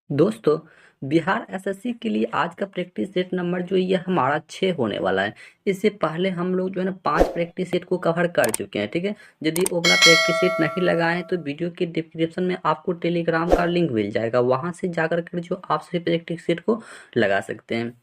दोस्तों, बिहार एसएससी के लिए आज का प्रैक्टिस सेट नंबर जो ये हमारा 6 होने वाला है। इससे पहले हम लोग जो है ना 5 प्रैक्टिस सेट को कवर कर चुके हैं। ठीक है, यदि वो वाला प्रैक्टिस सेट नहीं लगाए हैं तो वीडियो के डिस्क्रिप्शन में आपको टेलीग्राम का लिंक मिल जाएगा, वहां से जाकर के जो आप सभी प्रैक्टिस सेट को लगा सकते हैं।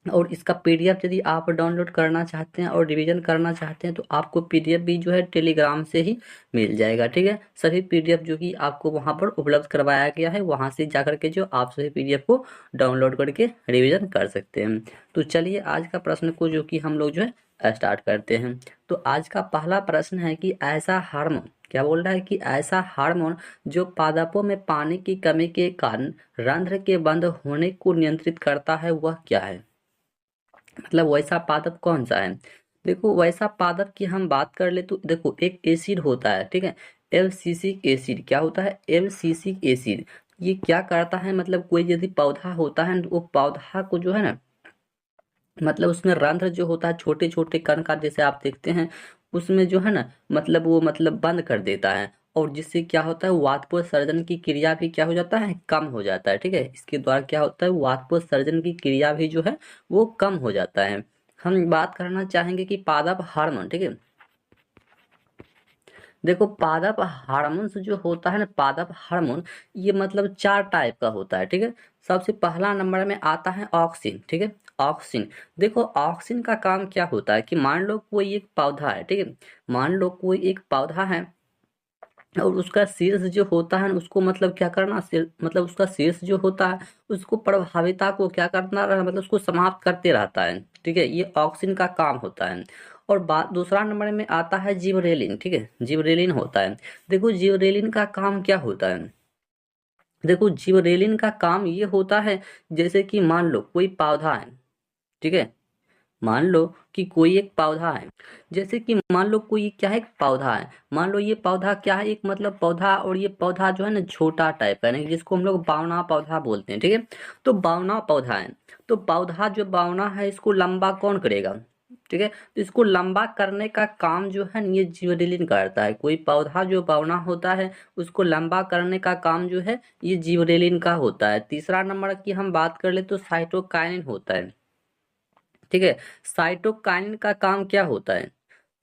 और इसका पीडीएफ यदि आप डाउनलोड करना चाहते हैं और रिवीजन करना चाहते हैं तो आपको पीडीएफ भी जो है टेलीग्राम से ही मिल जाएगा। ठीक है, सभी पीडीएफ जो कि आपको वहां पर उपलब्ध करवाया गया है, वहां से जाकर के जो आप सभी पीडीएफ को डाउनलोड करके रिवीजन कर सकते हैं। तो चलिए आज का प्रश्न को जो कि हम लोग जो है स्टार्ट करते हैं। तो आज का पहला प्रश्न है कि ऐसा हार्मोन, क्या बोल रहा है कि ऐसा हार्मोन जो पादपों में पानी की कमी के कारण रंध्र के बंद होने को नियंत्रित करता है वह क्या है। मतलब वैसा पादप कौन सा है। देखो, वैसा पादप की हम बात कर ले तो देखो एक एसिड होता है। ठीक है, एब्सिसिक एसिड। क्या होता है? Abscisic acid. ये क्या करता है, मतलब कोई यदि पौधा होता है वो पौधा को जो है ना, मतलब उसमें रंध्र जो होता है छोटे छोटे कण का, जैसे आप देखते हैं उसमें जो है ना, मतलब वो मतलब बंद कर देता है। और जिससे क्या होता है, वाष्पोत्सर्जन की क्रिया भी क्या हो जाता है, कम हो जाता है। ठीक है, इसके द्वारा क्या होता है, वाष्पोत्सर्जन की क्रिया भी जो है वो कम हो जाता है। हम बात करना चाहेंगे कि पादप हार्मोन। ठीक है, देखो पादप हार्मोन्स जो होता है ना, पादप हार्मोन ये मतलब 4 टाइप का होता है। ठीक है, सबसे पहला नंबर में आता है ऑक्सिन। ठीक है, ऑक्सिन। देखो ऑक्सिन का काम क्या होता है कि मान लो कोई एक पौधा है। ठीक है, मान लो कोई एक पौधा है और उसका शीर्ष जो होता है उसको मतलब क्या करना, मतलब उसका शीर्ष जो होता है उसको प्रभाविता को क्या करना मतलब उसको समाप्त करते रहता है। ठीक है, ये ऑक्सिन का काम होता है। और बात दूसरा नंबर में आता है जिबरेलिन। ठीक है, जिबरेलिन होता है। देखो जिबरेलिन का काम क्या होता है। देखो जिबरेलिन का काम ये होता है, जैसे कि मान लो कोई पौधा है। ठीक है, मान लो कि कोई एक पौधा है, जैसे कि मान लो कोई क्या है, एक पौधा है। मान लो ये पौधा क्या है, एक मतलब पौधा, और ये पौधा जो है ना छोटा टाइप का, यानी जिसको हम लोग बावना पौधा बोलते हैं। ठीक है, तो बावना पौधा है। तो पौधा जो बावना है इसको लंबा कौन करेगा। ठीक है, तो इसको लंबा करने का काम जो है ये जिबरेलिन करता है। कोई पौधा जो बावना होता है उसको लंबा करने का काम जो है ये जिबरेलिन का होता है। तीसरा नंबर की हम बात कर ले तो साइटोकाइनिन होता है। ठीक है, साइटोकाइनिन का काम क्या होता है।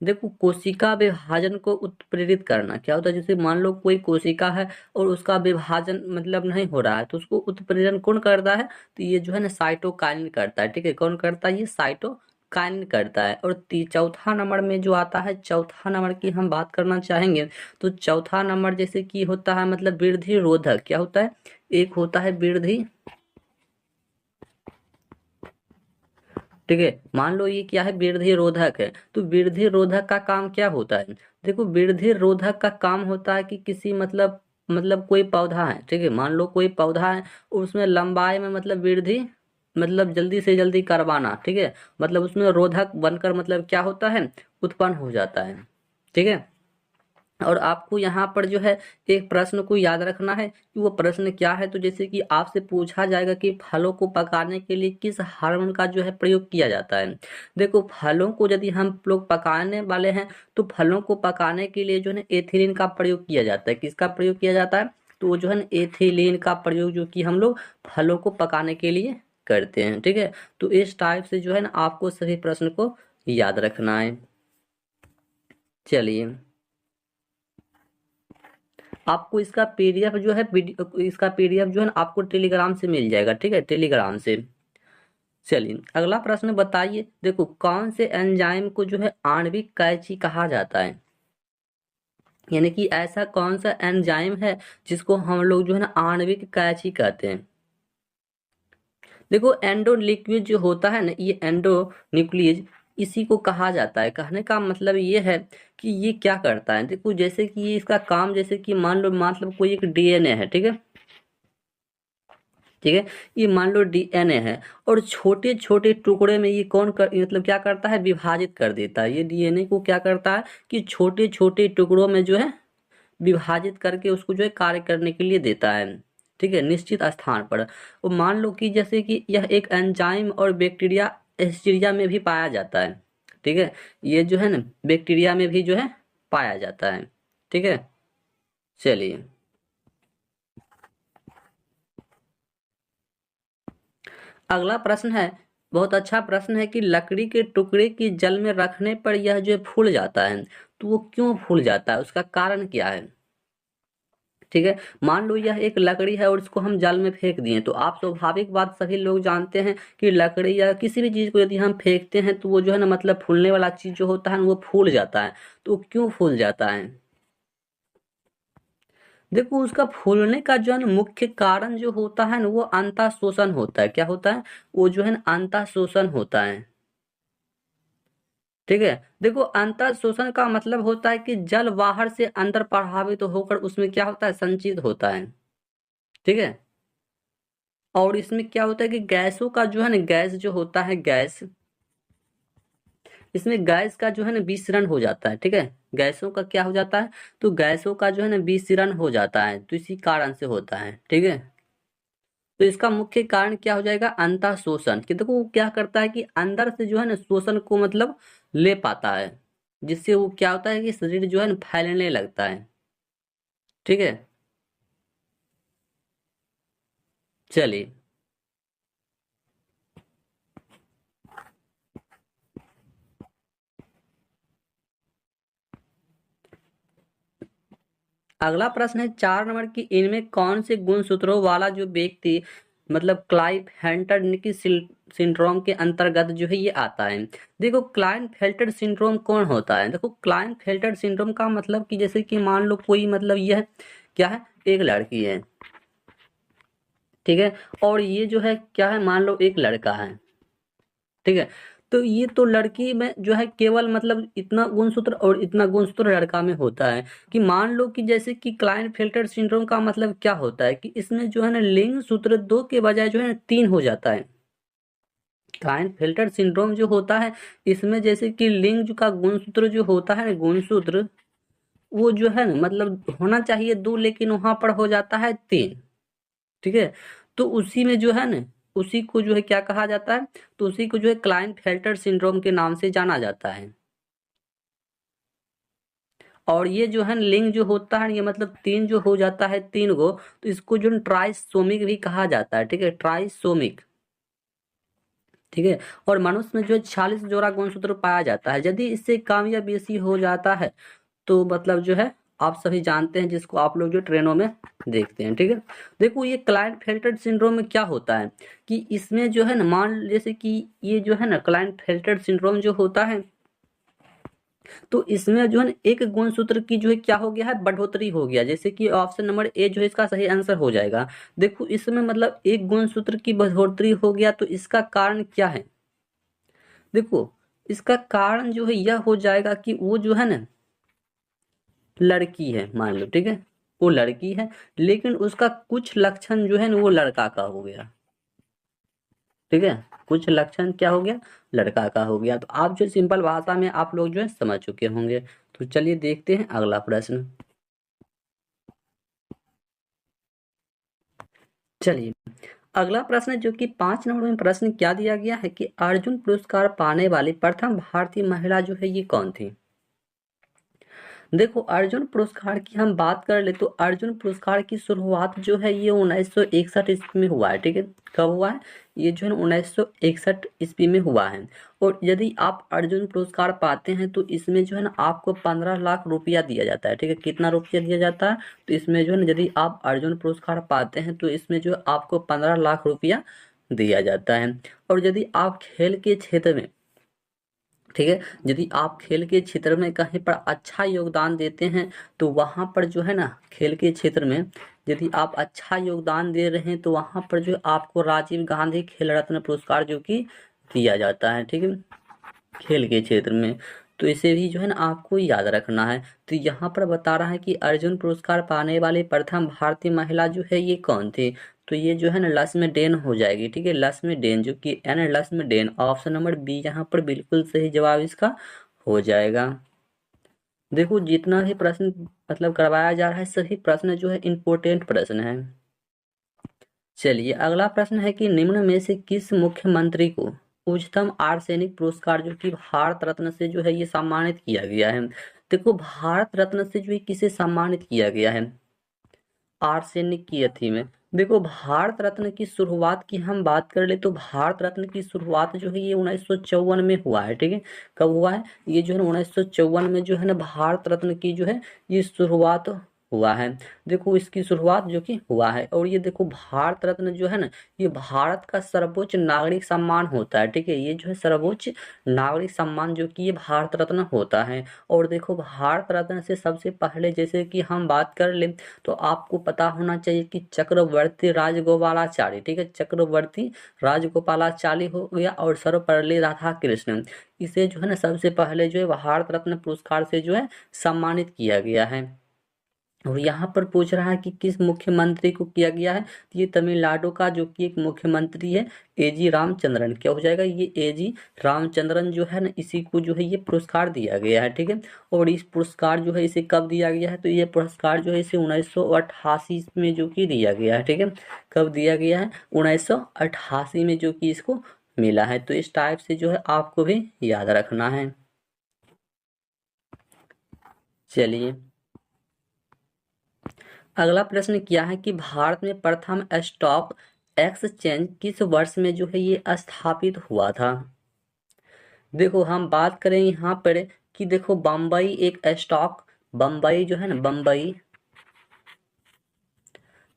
देखो कोशिका विभाजन को उत्प्रेरित करना। क्या होता है, जैसे मान लो कोई कोशिका है और उसका विभाजन मतलब नहीं हो रहा है तो उसको उत्प्रेरण कौन करता है, तो ये जो है ना साइटोकाइनिन करता है। ठीक है, कौन करता है, ये साइटोकाइनिन करता है। और चौथा नंबर में जो आता है, चौथा नंबर की हम बात करना चाहेंगे तो चौथा नंबर जैसे कि होता है मतलब वृद्धि रोधक। क्या होता है, एक होता है वृद्धि। ठीक है, मान लो ये क्या है, वृद्धि रोधक है। तो वृद्धि रोधक का काम क्या होता है। देखो वृद्धि रोधक का काम होता है कि किसी मतलब कोई पौधा है। ठीक है, मान लो कोई पौधा है उसमें लंबाई में मतलब वृद्धि, मतलब जल्दी से जल्दी करवाना। ठीक है, मतलब उसमें रोधक बनकर मतलब क्या होता है, उत्पन्न हो जाता है। ठीक है, और आपको यहाँ पर जो है एक प्रश्न को याद रखना है कि वो प्रश्न क्या है। तो जैसे कि आपसे पूछा जाएगा कि फलों को पकाने के लिए किस हार्मोन का जो है प्रयोग किया जाता है। देखो फलों को यदि हम लोग पकाने वाले हैं तो फलों को पकाने के लिए जो है एथिलीन का प्रयोग किया जाता है। किसका प्रयोग किया जाता है, तो वो जो है एथिलीन का प्रयोग जो कि हम लोग फलों को पकाने के लिए करते हैं। ठीक है, तो इस टाइप से जो है ना आपको सभी प्रश्न को याद रखना है। चलिए, आपको इसका पीडीएफ जो है इसका पीडीएफ जो है ना आपको टेलीग्राम से मिल जाएगा। ठीक है, टेलीग्राम से। चलिए अगला प्रश्न बताइए। देखो कौन से एंजाइम को जो है आणविक कैंची कहा जाता है। यानी कि ऐसा कौन सा एंजाइम है जिसको हम लोग जो है ना आणविक कैंची कहते हैं। देखो एंडो लिक्विड जो होता है ना, ये एंडो न्यूक्लियस इसी को कहा जाता है। कहने का मतलब ये है कि ये क्या करता है। देखो जैसे कि ये इसका काम, जैसे कि मान लो मतलब कोई एक डीएनए है। ठीक है, ठीक है, ये मान लो डीएनए है और छोटे छोटे टुकड़े में ये कौन कर मतलब क्या करता है, विभाजित कर देता है। ये डीएनए को क्या करता है कि छोटे छोटे टुकड़ों में जो है विभाजित करके उसको जो है कार्य करने के लिए देता है। ठीक है, निश्चित स्थान पर। और मान लो कि जैसे कि यह एक एंजाइम और बैक्टीरिया एस्टीरिया में भी पाया जाता है। ठीक है, ये जो है ना बैक्टीरिया में भी जो है पाया जाता है। ठीक है, चलिए अगला प्रश्न है, बहुत अच्छा प्रश्न है कि लकड़ी के टुकड़े की जल में रखने पर यह जो है फूल जाता है, तो वो क्यों फूल जाता है, उसका कारण क्या है? ठीक है, मान लो यह एक लकड़ी है और इसको हम जल में फेंक दिए, तो आप स्वाभाविक बात सभी लोग जानते हैं कि लकड़ी या किसी भी चीज को यदि हम फेंकते हैं तो वो जो है ना मतलब फूलने वाला चीज जो होता है ना, वो फूल जाता है। तो वो क्यों फूल जाता है? देखो उसका फूलने का जो है ना मुख्य कारण जो होता है ना, वो अंतः शोषण होता है। क्या होता है? वो जो है ना अंतः शोषण होता है। ठीक है, देखो अंतः शोषण का मतलब होता है कि जल बाहर से अंदर प्रभावित तो होकर उसमें क्या होता है, संचित होता है। ठीक है, और इसमें क्या होता है कि गैसों का जो है ना, गैस जो होता है गैस, इसमें गैस का जो है ना विसरण हो जाता है। ठीक है, गैसों का क्या हो जाता है, तो गैसों का जो है ना विसरण हो जाता है, तो इसी कारण से होता है। ठीक है, तो इसका मुख्य कारण क्या हो जाएगा, अंतः शोषण। कि देखो वो क्या करता है कि अंदर से जो है ना शोषण को मतलब ले पाता है, जिससे वो क्या होता है कि शरीर जो है ना फैलने लगता है। ठीक है, चलिए अगला प्रश्न है 4 नंबर की, इनमें कौन से गुणसूत्रों वाला जो व्यक्ति मतलब क्लाइव हेंटर की सिंड्रोम के अंतर्गत जो है ये आता है। देखो क्लाइन फेल्टर सिंड्रोम कौन होता है? देखो क्लाइन फेल्टर सिंड्रोम का मतलब कि जैसे कि मान लो कोई मतलब यह क्या है, एक लड़की है। ठीक है, और ये जो है क्या है, मान लो एक लड़का है। ठीक है, तो ये तो लड़की में जो है केवल मतलब इतना गुणसूत्र और इतना गुणसूत्र लड़का में होता है। कि मान लो कि जैसे कि क्लाइनफेल्टर सिंड्रोम का मतलब क्या होता है कि इसमें जो है ना लिंग सूत्र 2 के बजाय जो है ना 3 हो जाता है। क्लाइनफेल्टर सिंड्रोम जो होता है, इसमें जैसे कि लिंग का गुणसूत्र जो होता है ना, गुणसूत्र वो जो है ना मतलब होना चाहिए 2, लेकिन वहां पर हो जाता है 3। ठीक है, तो उसी में जो है ना, उसी को जो है क्या कहा जाता है, तो उसी को जो है क्लाइनफेल्टर सिंड्रोम के नाम से जाना जाता है। और ये जो है ना लिंग जो होता है ये मतलब 3 जो हो जाता है 3 गो, तो इसको जो ट्राइसोमिक भी कहा जाता है। ठीक है, ट्राइसोमिक। ठीक है, और मनुष्य में जो है 46 जोड़ा गुणसूत्र पाया जाता है। यदि इससे कम या बेसी हो जाता है तो मतलब जो है आप सभी जानते हैं, जिसको आप लोग जो ट्रेनों में देखते हैं। ठीक है, देखो ये क्लाइंट फेल्टर सिंड्रोम में क्या होता है कि इसमें जो है ना मान जैसे कि ये जो है ना क्लाइंट फेल्टर सिंड्रोम जो होता है, तो इसमें जो है ना एक गुणसूत्र की जो है क्या हो गया है, बढ़ोतरी हो गया। जैसे कि ऑप्शन नंबर ए जो है इसका सही आंसर हो जाएगा। देखो इसमें मतलब एक गुणसूत्र की बढ़ोतरी हो गया, तो इसका कारण क्या है? देखो इसका कारण जो है यह हो जाएगा कि वो जो है ना लड़की है मान लो। ठीक है, वो लड़की है, लेकिन उसका कुछ लक्षण जो है ना वो लड़का का हो गया। ठीक है, कुछ लक्षण क्या हो गया, लड़का का हो गया। तो आप जो सिंपल भाषा में आप लोग जो है समझ चुके होंगे। तो चलिए देखते हैं अगला प्रश्न। चलिए अगला प्रश्न जो कि 5 नंबर में प्रश्न क्या दिया गया है कि अर्जुन पुरस्कार पाने वाली प्रथम भारतीय महिला जो है ये कौन थी? देखो अर्जुन पुरस्कार की हम बात कर ले तो अर्जुन पुरस्कार की शुरुआत जो है ये 1961 ईस्वी में हुआ है। ठीक है, कब हुआ है? ये जो है 1961 ईस्वी में हुआ है। और यदि आप अर्जुन पुरस्कार पाते हैं तो इसमें जो है ना आपको 15 लाख रुपया दिया जाता है। ठीक है, कितना रुपया दिया जाता है? तो इसमें जो है ना यदि आप अर्जुन पुरस्कार पाते हैं तो इसमें जो है आपको 15 लाख रुपया दिया जाता है। और यदि आप खेल के क्षेत्र में, ठीक है, यदि आप खेल के क्षेत्र में कहीं पर अच्छा योगदान देते हैं तो वहां पर जो है ना खेल के क्षेत्र में यदि आप अच्छा योगदान दे रहे हैं तो वहां पर जो है आपको राजीव गांधी खेल रत्न पुरस्कार जो कि दिया जाता है। ठीक है, खेल के क्षेत्र में। तो इसे भी जो है ना आपको याद रखना है। तो यहाँ पर बता रहा है कि अर्जुन पुरस्कार पाने वाली प्रथम भारतीय महिला जो है ये कौन थी? तो ये जो है ना लक्ष्मीडेन हो जाएगी। ठीक है, लक्ष्मीडेन जो कि है ना लक्ष्मीडेन, ऑप्शन नंबर बी यहाँ पर बिल्कुल सही जवाब इसका हो जाएगा। देखो जितना भी प्रश्न मतलब करवाया जा रहा है सभी प्रश्न जो है इम्पोर्टेंट प्रश्न है। चलिए अगला प्रश्न है कि निम्न में से किस मुख्यमंत्री को उच्चतम आर्सेनिक पुरस्कार जो कि भारत रत्न से जो है ये सम्मानित किया गया है? देखो भारत रत्न से जो है किसे सम्मानित किया गया है? आर्सेनिक की अथी में। देखो भारत रत्न की शुरुआत की हम बात कर ले तो भारत रत्न की शुरुआत जो है ये 1954 में हुआ है, ठीक है। कब हुआ है? ये जो है 1954 में जो है ना भारत रत्न की जो है ये शुरुआत हुआ है। देखो इसकी शुरुआत जो कि हुआ है, और ये देखो भारत रत्न जो है ना ये भारत का सर्वोच्च नागरिक सम्मान होता है, ठीक है। ये जो है सर्वोच्च नागरिक सम्मान जो कि ये भारत रत्न होता है। और देखो भारत रत्न से सबसे पहले जैसे कि हम बात कर ले तो आपको पता होना चाहिए कि चक्रवर्ती राजगोपालाचारी, ठीक है, चक्रवर्ती राजगोपालाचारी हो गया, और सर्वपल्ली राधाकृष्णन, इसे जो है ना सबसे पहले जो है भारत रत्न पुरस्कार से जो है सम्मानित किया गया है। और यहाँ पर पूछ रहा है कि किस मुख्यमंत्री को किया गया है, तो ये तमिलनाडु का जो कि एक मुख्यमंत्री है एजी रामचंद्रन, क्या हो जाएगा ये एजी रामचंद्रन जो है ना इसी को जो है ये पुरस्कार दिया गया है, ठीक है। और इस पुरस्कार जो है इसे कब दिया गया है, तो ये पुरस्कार जो है इसे 1988 में जो कि दिया गया है, ठीक है। कब दिया गया है? 1988 में जो कि इसको मिला है। तो इस टाइप से जो है आपको भी याद रखना है। चलिए अगला प्रश्न क्या है कि भारत में प्रथम स्टॉक एक्सचेंज किस वर्ष में जो है ये स्थापित हुआ था। देखो हम बात करें यहाँ पर कि देखो बम्बई एक स्टॉक, बम्बई जो है ना बम्बई,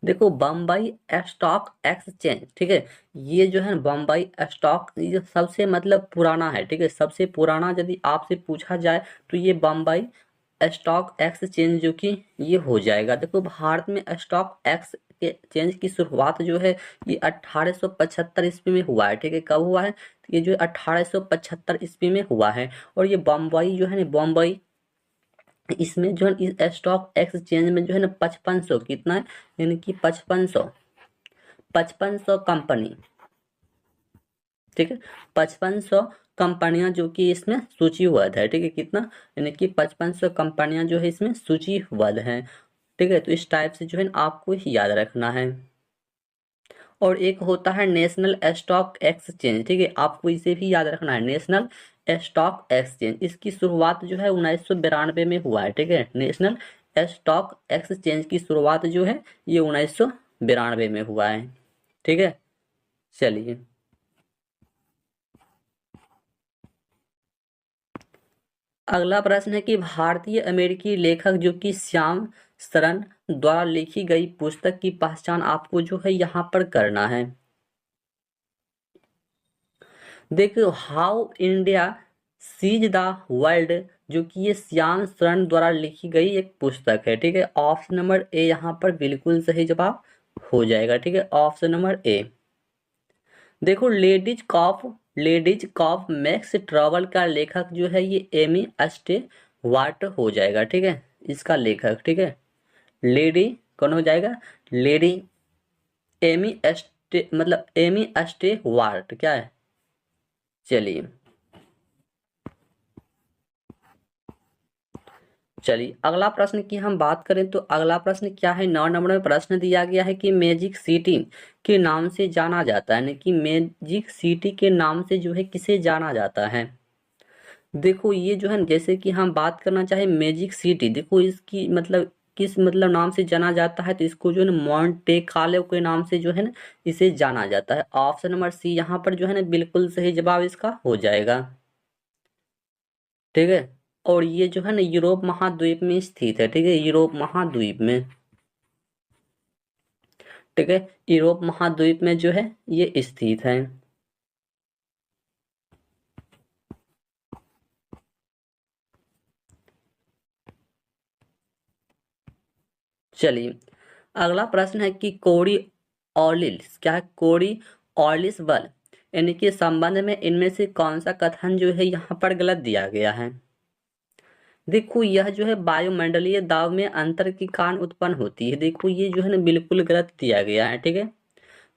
देखो बम्बई स्टॉक एक्सचेंज, ठीक है, ये जो है बम्बई स्टॉक ये सबसे मतलब पुराना है, ठीक है। सबसे पुराना यदि आपसे पूछा जाए तो ये बम्बई स्टॉक एक्सचेंज जो कि ये हो जाएगा। देखो भारत में स्टॉक एक्सचेंज की शुरुआत जो है ये 1875 ईस्वी में हुआ है, ठीक है। कब हुआ है? तो ये जो 1875 ईस्वी में हुआ है। और ये बम्बई जो है ना बम्बई, इसमें जो है इस स्टॉक एक्सचेंज में जो है ना 5500 कितना है, यानी कि 5500 कंपनी, ठीक है, 5500 कंपनियां जो कि इसमें सूचीबद्ध है, ठीक है। कितना? यानी कि 5500 कंपनियां जो है इसमें सूचीबद्ध हैं, ठीक है। तो इस टाइप से जो है आपको ही याद रखना है। और एक होता है नेशनल स्टॉक एक्सचेंज, ठीक है, आपको इसे भी याद रखना है, नेशनल स्टॉक एक्सचेंज। इसकी शुरुआत जो है 1992 में हुआ है, ठीक है। नेशनल स्टॉक एक्सचेंज की शुरुआत जो है ये 1992 में हुआ है, ठीक है। चलिए अगला प्रश्न है कि भारतीय अमेरिकी लेखक जो कि श्याम शरण द्वारा लिखी गई पुस्तक की पहचान आपको जो है यहाँ पर करना है। देखो how India sees the world जो कि ये श्याम शरण द्वारा लिखी गई एक पुस्तक है, ठीक है। ऑप्शन नंबर ए यहाँ पर बिल्कुल सही जवाब हो जाएगा, ठीक है, ऑप्शन नंबर ए। देखो लेडीज कॉफ मैक्स ट्रबल का लेखक जो है ये एमी अस्टे वाट हो जाएगा, ठीक है, इसका लेखक, ठीक है। लेडी कौन हो जाएगा? लेडी एमी अस्टे मतलब एमी अस्टे वाट क्या है। चलिए चलिए अगला प्रश्न की हम बात करें तो अगला प्रश्न क्या है, 9 नंबर में प्रश्न दिया गया है कि मैजिक सिटी के नाम से जाना जाता है, यानी कि मैजिक सिटी के नाम से जो है किसे जाना जाता है। देखो ये जो है न, जैसे कि हम बात करना चाहे मैजिक सिटी, देखो इसकी मतलब किस मतलब नाम से जाना जाता है, तो इसको जो है ना मॉन्टे कार्लो के नाम से जो है ना इसे जाना जाता है। ऑप्शन नंबर सी यहाँ पर जो है ना बिल्कुल सही जवाब इसका हो जाएगा, ठीक है। और ये जो है ना यूरोप महाद्वीप में स्थित है, ठीक है, यूरोप महाद्वीप में, ठीक है, यूरोप महाद्वीप में जो है ये स्थित है। चलिए अगला प्रश्न है कि कोरी ऑलिस क्या है, कोरी ऑलिस बल यानी कि संबंध में इनमें से कौन सा कथन जो है यहाँ पर गलत दिया गया है। देखो यह जो है वायुमंडलीय दाब में अंतर के कारण उत्पन्न होती है, देखो ये जो है ना बिल्कुल गलत दिया गया है, ठीक है।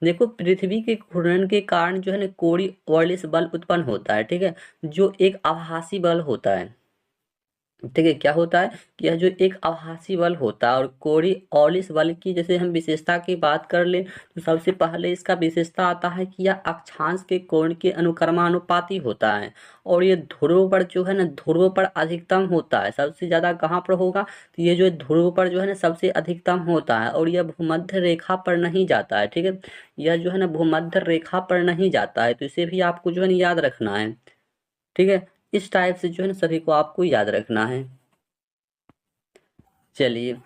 देखो पृथ्वी के घूर्णन के कारण जो है ना कोरी ऑलिस बल उत्पन्न होता है, ठीक है, जो एक आभासी बल होता है। ठीक है, क्या होता है कि यह जो एक आभासी बल होता है और कोरियोलिस बल की जैसे हम विशेषता की बात कर लें तो सबसे पहले इसका विशेषता आता है कि यह अक्षांश के कोण के अनुक्रमानुपाती होता है और ये ध्रुव पर जो है ना, ध्रुव पर अधिकतम होता है। सबसे ज़्यादा कहाँ पर होगा, तो ये जो ध्रुव पर जो है ना सबसे अधिकतम होता है और यह भूमध्य रेखा पर नहीं जाता है। ठीक है, यह जो है ना भूमध्य रेखा पर नहीं जाता है, तो इसे भी आपको जो है ना याद रखना है। ठीक है, इस टाइप से जो है ना सभी को आपको याद रखना है। चलिए,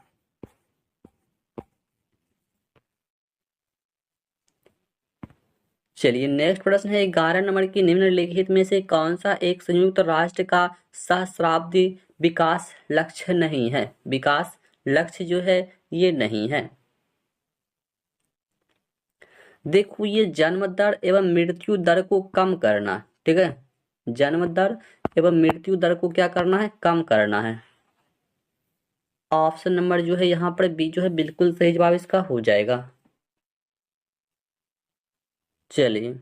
चलिए नेक्स्ट प्रश्न है 11 नंबर की, निम्नलिखित में से कौन सा एक संयुक्त राष्ट्र का सहस्राब्दी विकास लक्ष्य नहीं है। विकास लक्ष्य जो है ये नहीं है। देखो, ये जन्म दर एवं मृत्यु दर को कम करना। ठीक है, जन्म दर एवं मृत्यु दर को क्या करना है, कम करना है। ऑप्शन नंबर जो है यहाँ पर बी जो है बिल्कुल सही जवाब इसका हो जाएगा। चलिए,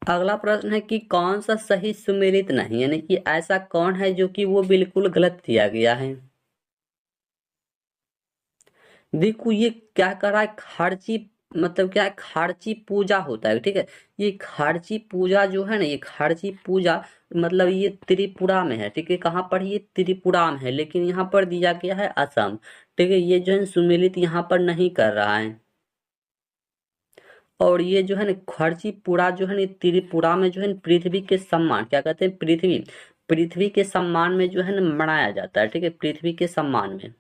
अगला प्रश्न है कि कौन सा सही सुमेलित नहीं, यानी कि ऐसा कौन है जो कि वो बिल्कुल गलत दिया गया है। देखो, ये क्या कर रहा है, खार्ची मतलब क्या है, खार्ची पूजा होता है। ठीक है, ये खार्ची पूजा जो है ना, ये खार्ची पूजा मतलब ये त्रिपुरा में है। ठीक है, कहाँ पर, ये त्रिपुरा में है, लेकिन यहाँ पर दिया गया है असम। ठीक है, ये जो है सुमेलित यहाँ पर नहीं कर रहा है। और ये जो है ना खर्ची जो है ना त्रिपुरा में जो है ना पृथ्वी के सम्मान, क्या कहते हैं, पृथ्वी, पृथ्वी के सम्मान में जो है ना मनाया जाता है। ठीक है, पृथ्वी के सम्मान में।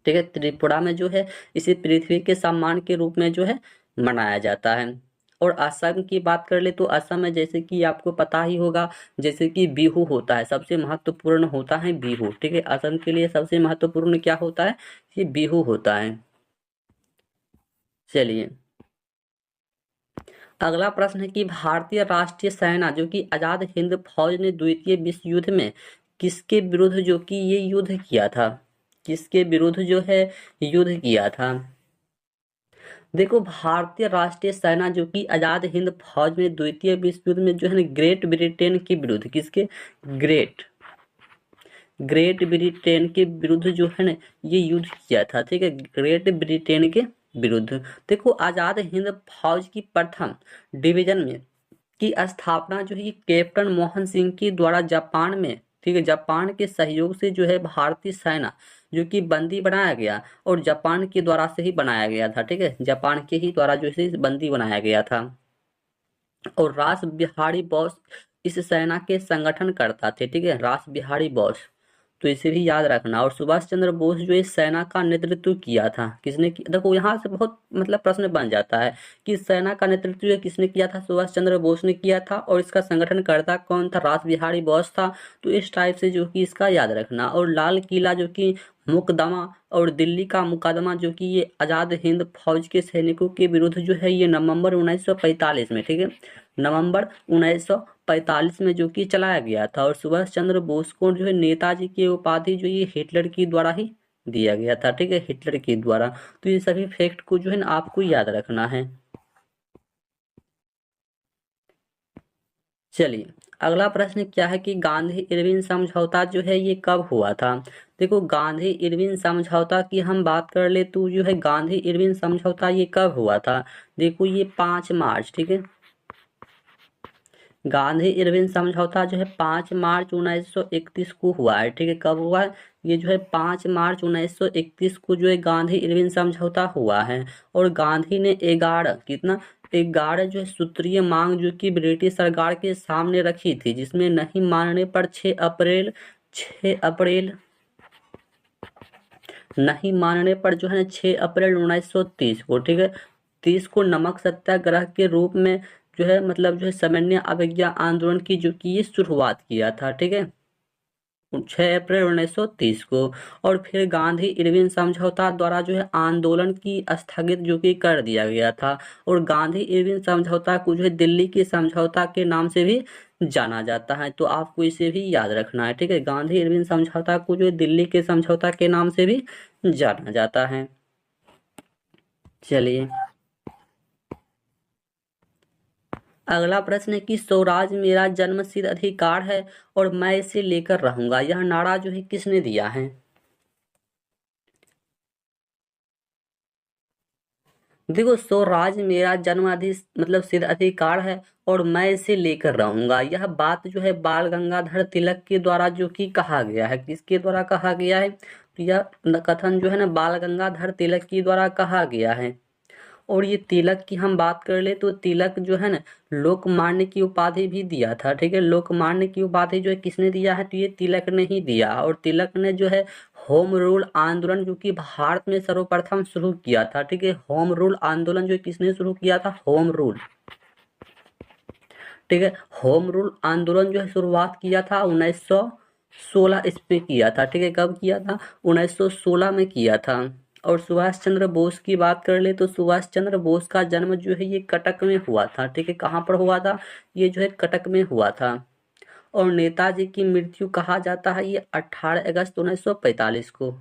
ठीक है, त्रिपुरा में जो है इसे पृथ्वी के सम्मान के रूप में जो है मनाया जाता है। और असम की बात कर ले तो असम में जैसे कि आपको पता ही होगा, जैसे कि बिहू होता है, सबसे महत्वपूर्ण होता है बिहू। ठीक है, असम के लिए सबसे महत्वपूर्ण क्या होता है, ये बिहू होता है। चलिए, अगला प्रश्न है कि भारतीय राष्ट्रीय सेना जो कि आजाद हिंद फौज ने द्वितीय विश्व युद्ध में किसके विरुद्ध जो कि ये युद्ध किया था, किसके विरुद्ध जो है युद्ध किया था। देखो, भारतीय राष्ट्रीय सेना जो कि आजाद हिंद फौज में द्वितीय विश्व युद्ध में जो है ना ग्रेट ब्रिटेन के विरुद्ध, किसके, ग्रेट ग्रेट ब्रिटेन के विरुद्ध जो है ना ये युद्ध किया था। ठीक है, ग्रेट ब्रिटेन के विरुद्ध। देखो, आजाद हिंद फौज की प्रथम डिवीजन में की स्थापना जो है कैप्टन मोहन सिंह के द्वारा जापान में, ठीक है, जापान के सहयोग से जो है भारतीय सेना जो कि बंदी बनाया गया और जापान के द्वारा से ही बनाया गया था। ठीक है, जापान के ही द्वारा जो है बंदी बनाया गया था। और रास बिहारी बोस इस सेना के संगठन करता थे। ठीक है, रास बिहारी बोस, तो इसे भी याद रखना। और सुभाष चंद्र बोस जो इस सेना का नेतृत्व किया था, किसने किया, देखो यहाँ से बहुत मतलब प्रश्न बन जाता है कि सेना का नेतृत्व ये किसने किया था, सुभाष चंद्र बोस ने किया था। और इसका संगठन करता कौन था, रास बिहारी बोस था। तो इस टाइप से जो कि इसका याद रखना। और लाल किला जो कि मुकदमा और दिल्ली का मुकदमा जो कि ये आजाद हिंद फौज के सैनिकों के विरुद्ध जो है ये नवंबर 1945 में, ठीक है, नवंबर 1945 में जो कि चलाया गया था। और सुभाष चंद्र बोस को जो है नेताजी की उपाधि जो ये हिटलर की द्वारा ही दिया गया था। ठीक है, हिटलर के द्वारा। तो ये सभी फैक्ट को जो है ना आपको याद रखना है। चलिए, अगला प्रश्न क्या है कि गांधी इरविन समझौता जो है ये कब हुआ था। देखो, गांधी इरविन समझौता की हम बात कर ले तो जो है गांधी इरविन समझौता ये कब हुआ था। देखो, ये 5 मार्च, ठीक है, गांधी इरविन समझौता जो है 5 मार्च 1931 को हुआ है। ठीक है, कब हुआ है, ये जो है 5 मार्च 1931 को जो है गांधी इरविन समझौता हुआ है। और गांधी ने 11 कितना, 11 जो है सूत्रीय मांग जो कि ब्रिटिश सरकार के सामने रखी थी, जिसमें नहीं मानने पर 6 अप्रैल नहीं मानने पर जो है ना 6 अप्रैल 1930 को, ठीक है, 30 को नमक सत्याग्रह के रूप में जो है मतलब जो है सामान्य अवज्ञा आंदोलन की जो कि ये शुरुआत किया था। ठीक है, 6 अप्रैल 1930 को। और फिर गांधी इरविन समझौता द्वारा जो है आंदोलन की स्थगित जो कि कर दिया गया था। और गांधी इरविन समझौता को जो है दिल्ली के समझौता के नाम से भी जाना जाता है, तो आपको इसे भी याद रखना है। ठीक है, गांधी इरविन समझौता को जो है दिल्ली के समझौता के नाम से भी जाना जाता है। चलिए, अगला प्रश्न है कि स्वराज मेरा जन्मसिद्ध अधिकार है और मैं इसे लेकर रहूंगा, यह नारा जो है किसने दिया है? देखो, स्वराज मेरा मतलब सिद्ध अधिकार है और मैं इसे लेकर रहूंगा, यह बात जो है बाल गंगाधर तिलक के द्वारा जो कि कहा गया है। किसके द्वारा कहा गया है? तो यह कथन जो है ना बाल गंगाधर तिलक के द्वारा कहा गया है। और ये तिलक की हम बात कर ले तो तिलक जो है ना लोकमान्य की उपाधि भी दिया था। ठीक है, लोकमान्य की उपाधि जो है किसने दिया है? तो ये तिलक ने ही दिया। और तिलक ने जो है होम रूल आंदोलन जो कि भारत में सर्वप्रथम शुरू किया था। ठीक है, होम रूल आंदोलन जो किसने शुरू किया था? Home rule. ठीक है, होम रूल आंदोलन जो है शुरुआत किया था 1916 इसमें किया था। ठीक है, कब किया था? 1916 में किया था। और सुभाष चंद्र बोस की बात कर ले तो सुभाष चंद्र बोस का जन्म जो है ये कटक में हुआ था। ठीक है, कहाँ पर हुआ था? ये जो है कटक में हुआ था। और नेताजी की मृत्यु कहा जाता है ये 18 अगस्त 1945 को,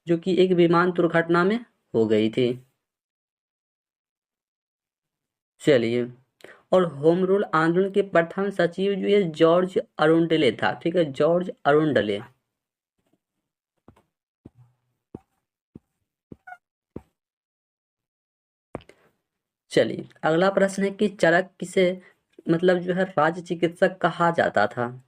जो कि एक विमान दुर्घटना में हो गई थी। चलिए, और होम रूल आंदोलन के प्रथम सचिव जो है जॉर्ज अरुंडले था। ठीक है, जॉर्ज अरुंडले। चलिए, अगला प्रश्न है कि चरक किसे मतलब जो है राज्य चिकित्सक कहा जाता था?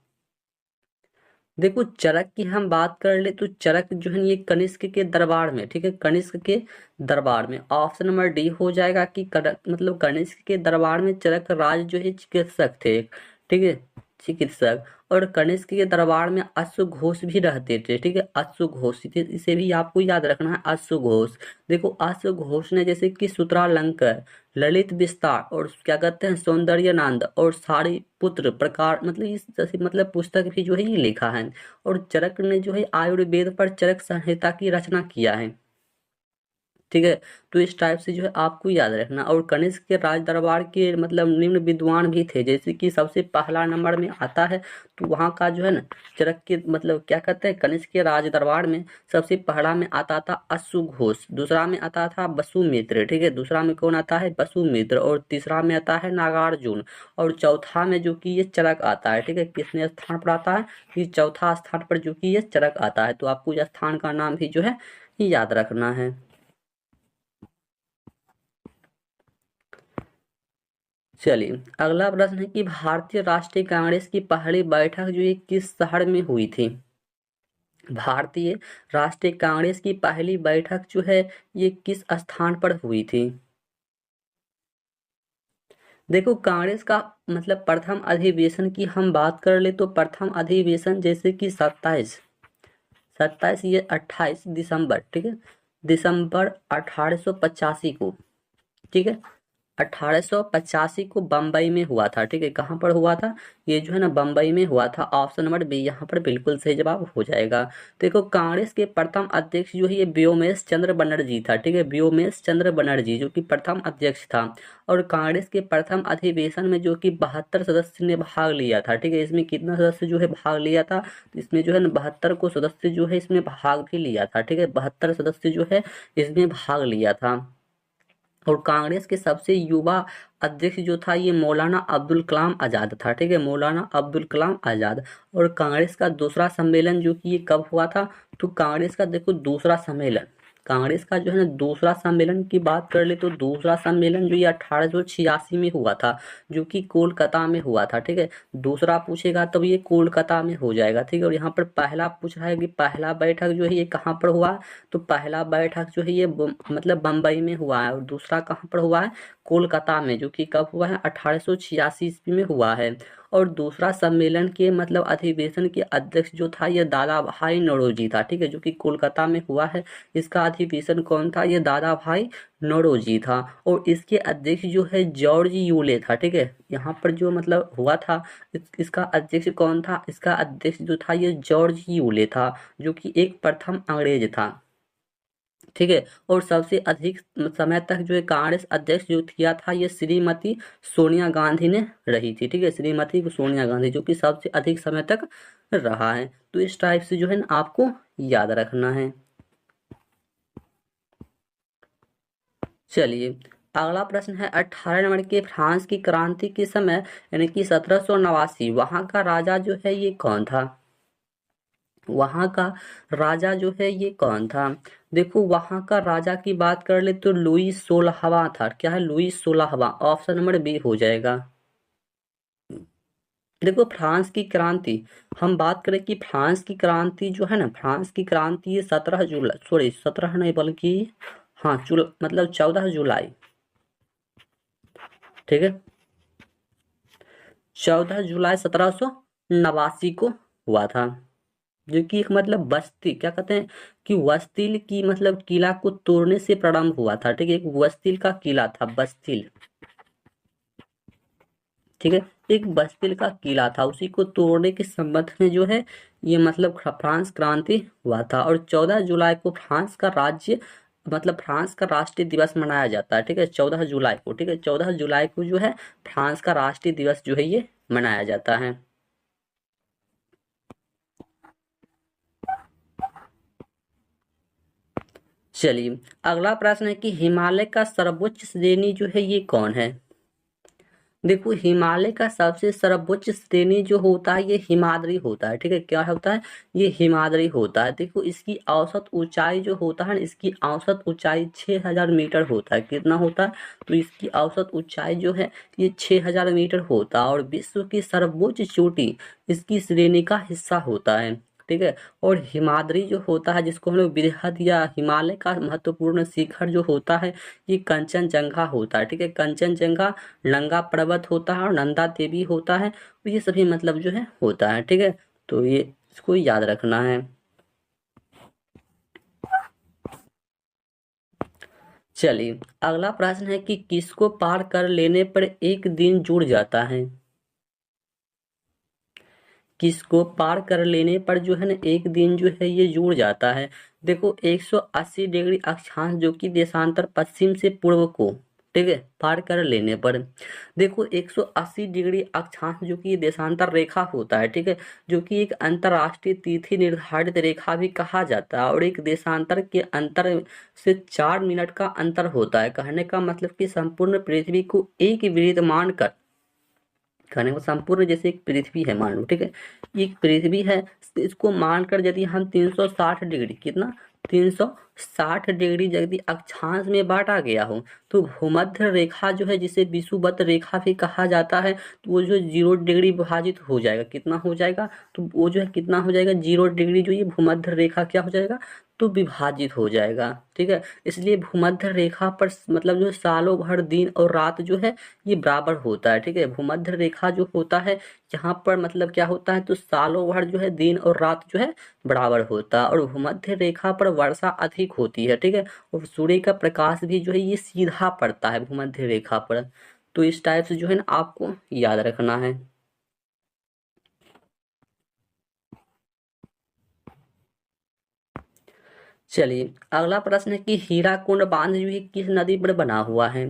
देखो, चरक की हम बात कर ले तो चरक जो है ये कनिष्क के दरबार में, ठीक है, कनिष्क के दरबार में ऑप्शन नंबर डी हो जाएगा कि मतलब कनिष्क के दरबार में चरक राज जो है चिकित्सक थे। ठीक है, चिकित्सक। और कनिष्क के दरबार में अश्वघोष भी रहते थे। ठीक है, अश्वघोष, इसे भी आपको याद रखना है, अश्वघोष। देखो, अश्वघोष ने जैसे कि सूत्रालंकार, ललित विस्तार और क्या कहते हैं सौंदर्यनांद और सारी पुत्र प्रकार मतलब इस जैसे मतलब पुस्तक भी जो है ये लिखा है। और चरक ने जो है आयुर्वेद पर चरक संहिता की रचना किया है। ठीक है, तो इस टाइप से जो है आपको याद रखना। और कनिष्क के राज दरबार के मतलब निम्न विद्वान भी थे, जैसे कि सबसे पहला नंबर में आता है तो वहाँ का जो है ना चरक के मतलब क्या कहते हैं कनिष्क के राज दरबार में सबसे पहला में आता था अश्वघोष, दूसरा में आता था वसुमित्र। ठीक है, दूसरा में कौन आता है? वसुमित्र। और तीसरा में आता है नागार्जुन। और चौथा में जो कि ये चरक आता है। ठीक है, किसने स्थान पर आता है? ये चौथा स्थान पर जो कि ये चरक आता है। तो आपको इस स्थान का नाम भी जो है ये याद रखना है। चलिए, अगला प्रश्न है कि भारतीय राष्ट्रीय कांग्रेस की पहली बैठक जो है किस शहर में हुई थी? भारतीय राष्ट्रीय कांग्रेस की पहली बैठक जो है ये किस स्थान पर हुई थी? देखो, कांग्रेस का मतलब प्रथम अधिवेशन की हम बात कर ले तो प्रथम अधिवेशन जैसे कि 27 ये 28 दिसंबर। ठीक है, दिसंबर 1885 को। ठीक है, 1885 को बम्बई में हुआ था। ठीक है, कहाँ पर हुआ था? ये जो है ना बम्बई में हुआ था। ऑप्शन नंबर बी यहाँ पर बिल्कुल सही जवाब हो जाएगा। देखो, कांग्रेस के प्रथम अध्यक्ष जो है ये व्योमेश चंद्र बनर्जी था। ठीक है, व्योमेश चंद्र बनर्जी जो कि प्रथम अध्यक्ष था। और कांग्रेस के प्रथम अधिवेशन में जो कि 72 सदस्य ने भाग लिया था। ठीक है, इसमें कितना सदस्य जो है भाग लिया था? इसमें जो है ना 72 को सदस्य जो है इसमें भाग भी लिया था। ठीक है, 72 सदस्य जो है इसमें भाग लिया था। और कांग्रेस के सबसे युवा अध्यक्ष जो था ये मौलाना अब्दुल कलाम आज़ाद था। ठीक है, मौलाना अब्दुल कलाम आज़ाद। और कांग्रेस का दूसरा सम्मेलन जो कि ये कब हुआ था? तो कांग्रेस का देखो दूसरा सम्मेलन, कांग्रेस का जो है ना दूसरा सम्मेलन की बात कर ले तो दूसरा सम्मेलन जो ये 1886 में हुआ था, जो कि कोलकाता में हुआ था। ठीक है, दूसरा पूछेगा तब ये कोलकाता में हो जाएगा। ठीक है, और यहाँ पर पहला पूछ रहा है कि पहला बैठक जो है ये कहाँ पर हुआ? तो पहला बैठक जो है ये मतलब बम्बई में हुआ है। और दूसरा कहाँ पर हुआ है? कोलकाता में, जो कि कब हुआ है? 1886 ईस्वी में हुआ है। और दूसरा सम्मेलन के मतलब अधिवेशन के अध्यक्ष जो था ये दादा भाई नौरोजी था। ठीक है, जो कि कोलकाता में हुआ है। इसका अधिवेशन कौन था? ये दादा भाई नौरोजी था। और इसके अध्यक्ष जो है जॉर्ज यूले था। ठीक है, यहाँ पर जो मतलब हुआ था इसका अध्यक्ष कौन था? इसका अध्यक्ष जो था ये जॉर्ज यूले था, जो कि एक प्रथम अंग्रेज था। ठीक है, और सबसे अधिक समय तक जो है कांग्रेस अध्यक्ष जो किया था ये श्रीमती सोनिया गांधी ने रही थी। ठीक है, श्रीमती सोनिया गांधी जो कि सबसे अधिक समय तक रहा है। तो इस टाइप से जो है ना आपको याद रखना है। चलिए, अगला प्रश्न है 18 नंबर के, फ्रांस की क्रांति के समय यानी कि 1789 वहां का राजा जो है ये कौन था? वहां का राजा जो है ये कौन था? देखो वहां का राजा की बात कर ले तो लुई 16वां था। क्या है? लुई 16वां। ऑप्शन नंबर बी हो जाएगा। देखो फ्रांस की क्रांति, हम बात करें कि फ्रांस की क्रांति जो है ना, फ्रांस की क्रांति ये 17 जुलाई, सॉरी 17 नहीं बल्कि हाँ मतलब 14 जुलाई, ठीक है, 14 जुलाई 1789 को हुआ था। जो कि एक मतलब बस्ती क्या कहते हैं कि बस्तिल की मतलब किला को तोड़ने से प्रारंभ हुआ था। ठीक है, एक बस्तिल का किला था, बस्तिल। ठीक है, एक बस्तिल का किला था, उसी को तोड़ने के संबंध में जो है ये मतलब फ्रांस क्रांति हुआ था। और 14 जुलाई को फ्रांस का राज्य मतलब फ्रांस का राष्ट्रीय दिवस मनाया जाता है। ठीक है, 14 जुलाई को। ठीक है, 14 जुलाई को जो है फ्रांस का राष्ट्रीय दिवस जो है ये मनाया जाता है। चलिए, अगला प्रश्न है कि हिमालय का सर्वोच्च श्रेणी जो है ये कौन है? देखो हिमालय का सबसे सर्वोच्च श्रेणी जो होता है ये हिमाद्री होता है। ठीक है, क्या होता है? ये हिमाद्री होता है। देखो इसकी औसत ऊंचाई जो होता है ना, इसकी औसत ऊंचाई 6000 मीटर होता है। कितना होता है? तो इसकी औसत ऊंचाई जो है ये 6000 मीटर होता है। और विश्व की सर्वोच्च चोटी इसकी श्रेणी का हिस्सा होता है। ठीक है, और हिमाद्री जो होता है जिसको हम लोग बृहद या हिमालय का महत्वपूर्ण शिखर जो होता है ये कंचनजंगा होता है। ठीक है, कंचनजंगा, नंगा पर्वत होता है और नंदा देवी होता है। तो ये सभी मतलब जो है होता है। ठीक है, तो ये इसको याद रखना है। चलिए, अगला प्रश्न है कि किसको पार कर लेने पर एक दिन जुड़ जाता है? किसको पार कर लेने पर जो है ना एक दिन जो है ये जुड़ जाता है? देखो 180 डिग्री अक्षांश जो कि देशांतर पश्चिम से पूर्व को, ठीक है, पार कर लेने पर। देखो 180 डिग्री अक्षांश जो कि देशांतर रेखा होता है। ठीक है, जो कि एक अंतरराष्ट्रीय तिथि निर्धारित रेखा भी कहा जाता है। और एक देशांतर के अंतर से 4 मिनट का अंतर होता है। कहने का मतलब कि संपूर्ण पृथ्वी को एक वृत्त मानकर, कहने को संपूर्ण जैसे एक पृथ्वी है मान लो। ठीक है, एक पृथ्वी है, इसको मानकर यदि हम 360 डिग्री, कितना, 360 डिग्री यदि अक्षांश में बांटा गया हो तो भूमध्य रेखा जो है जिसे विषुवत रेखा भी कहा जाता है, तो वो जो 0 डिग्री विभाजित हो जाएगा। कितना हो जाएगा? तो वो जो है कितना हो जाएगा, 0 डिग्री जो ये भूमध्य रेखा क्या हो जाएगा, तो विभाजित हो जाएगा। ठीक है, इसलिए भूमध्य रेखा पर मतलब जो सालों भर दिन और रात जो है ये बराबर होता है। ठीक है, भूमध्य रेखा जो होता है यहाँ पर मतलब क्या होता है, तो सालों भर जो है दिन और रात जो है बराबर होता है। और भूमध्य रेखा पर वर्षा अधिक होती है। ठीक है, और सूर्य का प्रकाश भी जो है ये सीधा पड़ता है भूमध्य रेखा पर। तो इस टाइप से जो है ना आपको याद रखना है। चलिए, अगला प्रश्न है कि हीराकुंड बांध जो है किस नदी पर बना हुआ है?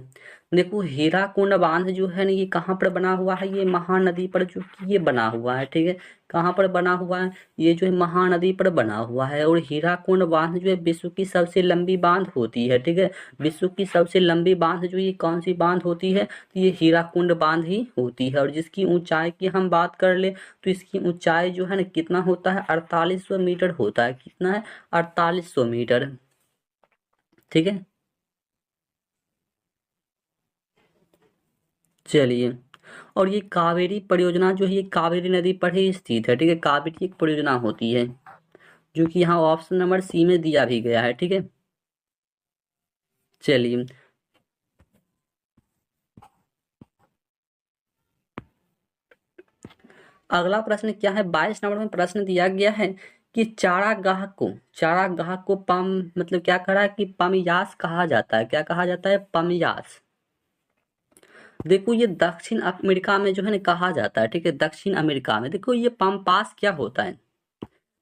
देखो हीराकुंड बांध जो है ना ये कहाँ पर बना हुआ है, ये महानदी पर जो कि ये बना हुआ है। ठीक है, कहाँ पर बना हुआ है, ये जो है महानदी पर बना हुआ है। और हीराकुंड बांध जो है विश्व की सबसे लंबी बांध होती है। ठीक है, विश्व की सबसे लंबी बांध जो ये कौन सी बांध होती है, तो ये हीराकुंड बांध ही होती है। और जिसकी ऊंचाई की हम बात कर ले तो इसकी ऊंचाई जो है ना कितना होता है, 4800 मीटर होता है। कितना है? 4800 मीटर। ठीक है, चलिए, और ये कावेरी परियोजना जो है ये कावेरी नदी पर ही स्थित है। ठीक है, कावेरी एक परियोजना होती है जो कि यहाँ ऑप्शन नंबर सी में दिया भी गया है। ठीक है, चलिए, अगला प्रश्न क्या है, 22 नंबर में प्रश्न दिया गया है कि चारागाह को पम मतलब क्या करा है कि पमयास कहा जाता है। क्या कहा जाता है? पमयास। देखो ये दक्षिण अमेरिका में जो है ना कहा जाता है। ठीक है, दक्षिण अमेरिका में। देखो ये पाम्पास क्या होता है,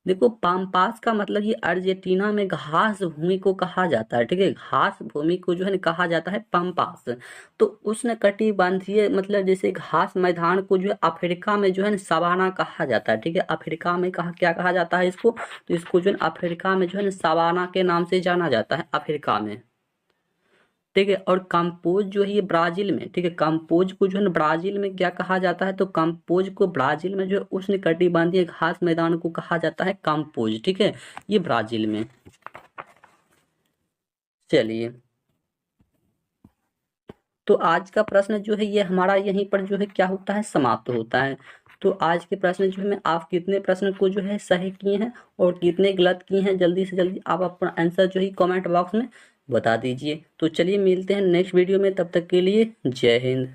देखो पाम्पास का मतलब ये अर्जेंटीना में घास भूमि को कहा जाता है। ठीक है, घास भूमि को जो है ना कहा जाता है पाम्पास। तो उष्णकटिबंधीय मतलब जैसे घास मैदान को जो है अफ्रीका में जो है ना सवाना कहा जाता है। ठीक है, अफ्रीका में कहा क्या कहा जाता है इसको, तो इसको जो है ना अफ्रीका में जो है ना सवाना के नाम से जाना जाता है अफ्रीका में। ठीक है। और कंपोज जो है ये ब्राजील में, ठीक है, कंपोज को जो है ना ब्राजील में क्या कहा जाता है, तो कंपोज को ब्राजील में जो है उष्णकटिबंधीय घास मैदान को कहा जाता है कंपोज, ठीक है, ये ब्राजील में। चलिए, तो आज का प्रश्न जो है ये हमारा यहीं पर जो है क्या होता है, समाप्त होता है। तो आज के प्रश्न जो है मैं, आप कितने प्रश्न को जो है सही किए हैं और कितने गलत किए हैं, जल्दी से जल्दी आप अपना आंसर जो है कमेंट बॉक्स में बता दीजिए। तो चलिए मिलते हैं नेक्स्ट वीडियो में, तब तक के लिए जय हिंद।